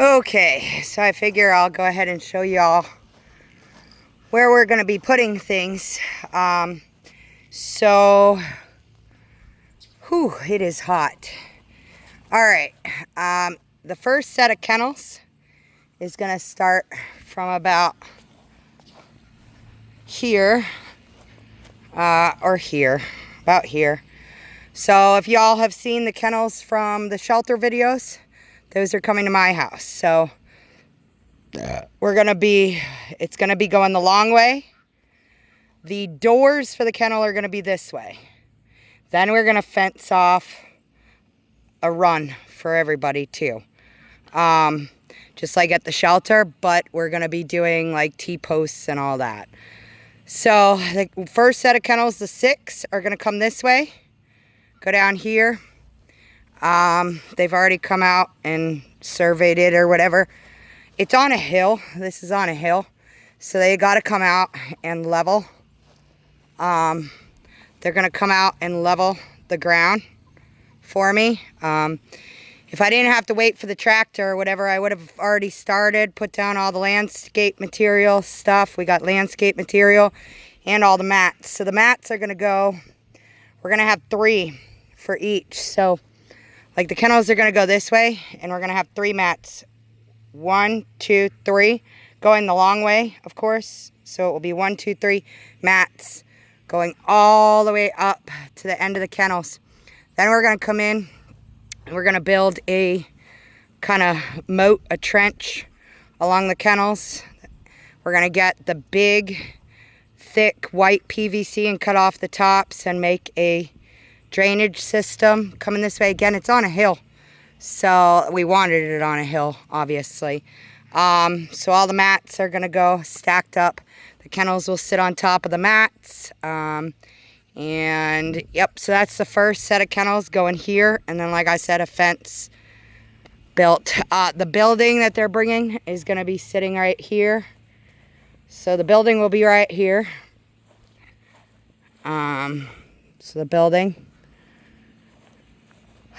Okay, so I figure I'll go ahead and show y'all where we're going to be putting things. It is hot. All right, the first set of kennels is going to start from about here, about here. So if y'all have seen the kennels from the shelter videos, those are coming to my house. So it's going to be going the long way. The doors for the kennel are going to be this way. Then we're going to fence off a run for everybody too. Just like at the shelter, but we're going to be doing like T-posts and all that. So the first set of kennels, the 6, are going to come this way. Go down here. They've already come out and surveyed it or whatever. It's on a hill. This is on a hill. So they got to come out and level. They're going to come out and level the ground for me. If I didn't have to wait for the tractor or whatever, I would have already started, put down all the landscape material stuff. We got landscape material and all the mats. So the mats are going to go, we're going to have 3 for each. So like the kennels are going to go this way, and we're going to have 3 mats. 1, 2, 3, going the long way, of course. So it will be 1, 2, 3 mats going all the way up to the end of the kennels. Then we're going to come in and we're going to build a kind of moat, a trench along the kennels. We're going to get the big, thick white PVC and cut off the tops and make a drainage system coming this way. Again, it's on a hill. So we wanted it on a hill, obviously. So all the mats are going to go stacked up. The kennels will sit on top of the mats. And yep, so that's the first set of kennels going here. And then, like I said, a fence built. The building that they're bringing is going to be sitting right here. So the building will be right here. So the building.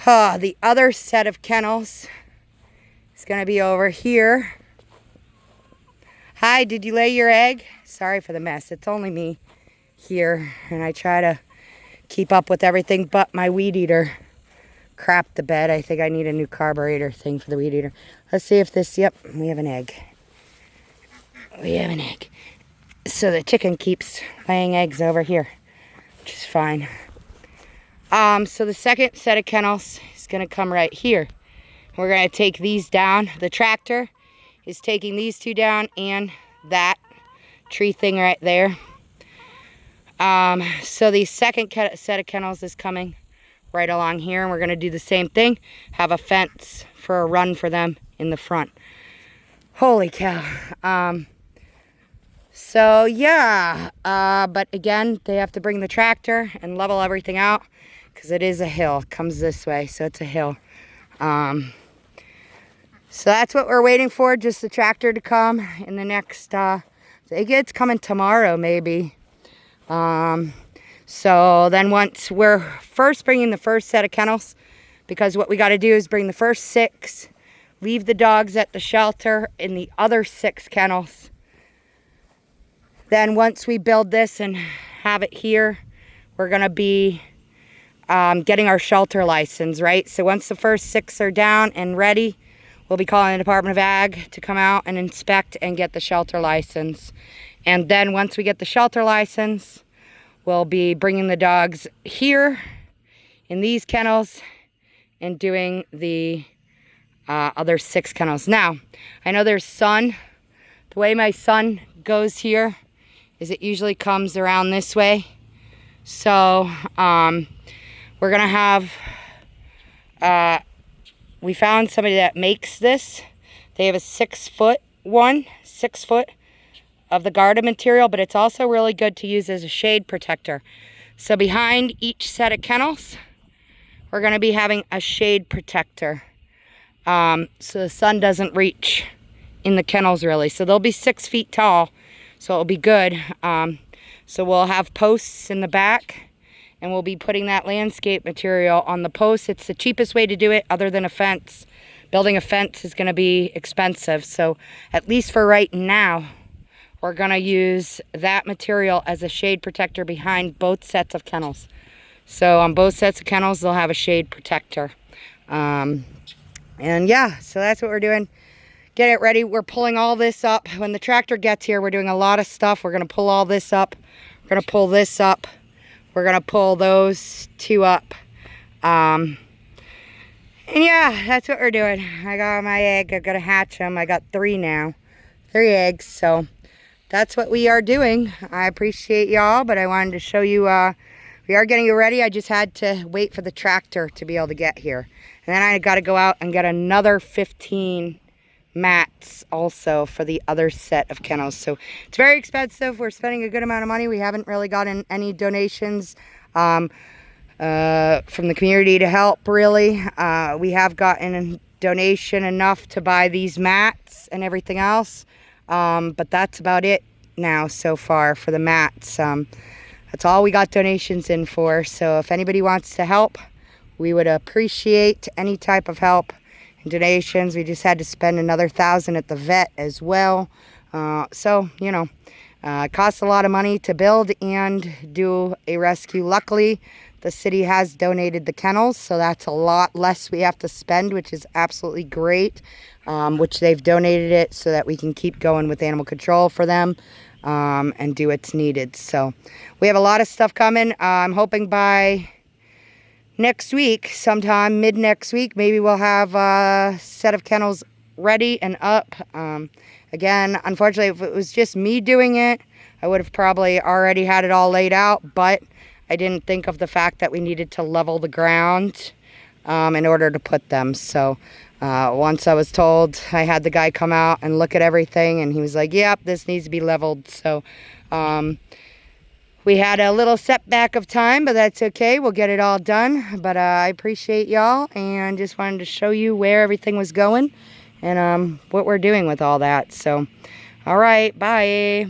The other set of kennels is going to be over here. Hi, did you lay your egg? Sorry for the mess. It's only me here, and I try to keep up with everything but my weed eater crapped the bed. I think I need a new carburetor thing for the weed eater. Let's see if this, yep, we have an egg. We have an egg. So the chicken keeps laying eggs over here, which is fine. So the second set of kennels is going to come right here. We're going to take these down. The tractor is taking these 2 down and that tree thing right there. So the second set of kennels is coming right along here, and we're going to do the same thing. Have a fence for a run for them in the front. Holy cow. So yeah, but again, they have to bring the tractor and level everything out because it is a hill. It comes this way, so it's a hill. So that's what we're waiting for, just the tractor to come in the next, I think it's coming tomorrow maybe. So then once we're first bringing the first set of kennels, because what we got to do is bring the first 6, leave the dogs at the shelter in the other 6 kennels. Then once we build this and have it here, we're going to be getting our shelter license, right? So once the first 6 are down and ready, we'll be calling the Department of Ag to come out and inspect and get the shelter license. And then once we get the shelter license, we'll be bringing the dogs here in these kennels and doing the other 6 kennels. Now, I know there's sun. The way my sun goes here is it usually comes around this way. So we're going to have, we found somebody that makes this. They have a 6-foot one, 6 foot of the garden material, but it's also really good to use as a shade protector. So behind each set of kennels, we're going to be having a shade protector. So the sun doesn't reach in the kennels really. So they'll be 6 feet tall, so it'll be good. So we'll have posts in the back, and we'll be putting that landscape material on the posts. It's the cheapest way to do it other than a fence, building a fence is going to be expensive. So at least for right now, we're going to use that material as a shade protector behind both sets of kennels. So on both sets of kennels, they'll have a shade protector. And yeah, so that's what we're doing. Get it ready. We're pulling all this up. When the tractor gets here, we're doing a lot of stuff. We're going to pull all this up. We're going to pull this up. We're going to pull those two up. And yeah, that's what we're doing. I got my egg. I'm going to hatch them. I got 3 now. 3 eggs. So that's what we are doing. I appreciate y'all, but I wanted to show you, we are getting it ready. I just had to wait for the tractor to be able to get here. And then I got to go out and get another 15 mats also for the other set of kennels. So it's very expensive. We're spending a good amount of money. We haven't really gotten any donations from the community to help, really. We have gotten a donation enough to buy these mats and everything else, but that's about it now so far for the mats. That's all we got donations in for. So if anybody wants to help, we would appreciate any type of help and donations. We just had to spend another $1,000 at the vet as well. So, you know, it costs a lot of money to build and do a rescue. Luckily, the city has donated the kennels, so that's a lot less we have to spend, which is absolutely great, which they've donated it so that we can keep going with animal control for them and do what's needed. So we have a lot of stuff coming. I'm hoping by next week, sometime mid next week, maybe we'll have a set of kennels ready and up. Again, unfortunately, if it was just me doing it, I would have probably already had it all laid out, but I didn't think of the fact that we needed to level the ground in order to put them. So once I was told, I had the guy come out and look at everything, and he was like, yep, this needs to be leveled. So we had a little setback of time, but that's okay. We'll get it all done. But I appreciate y'all and just wanted to show you where everything was going and what we're doing with all that. So, all right, bye.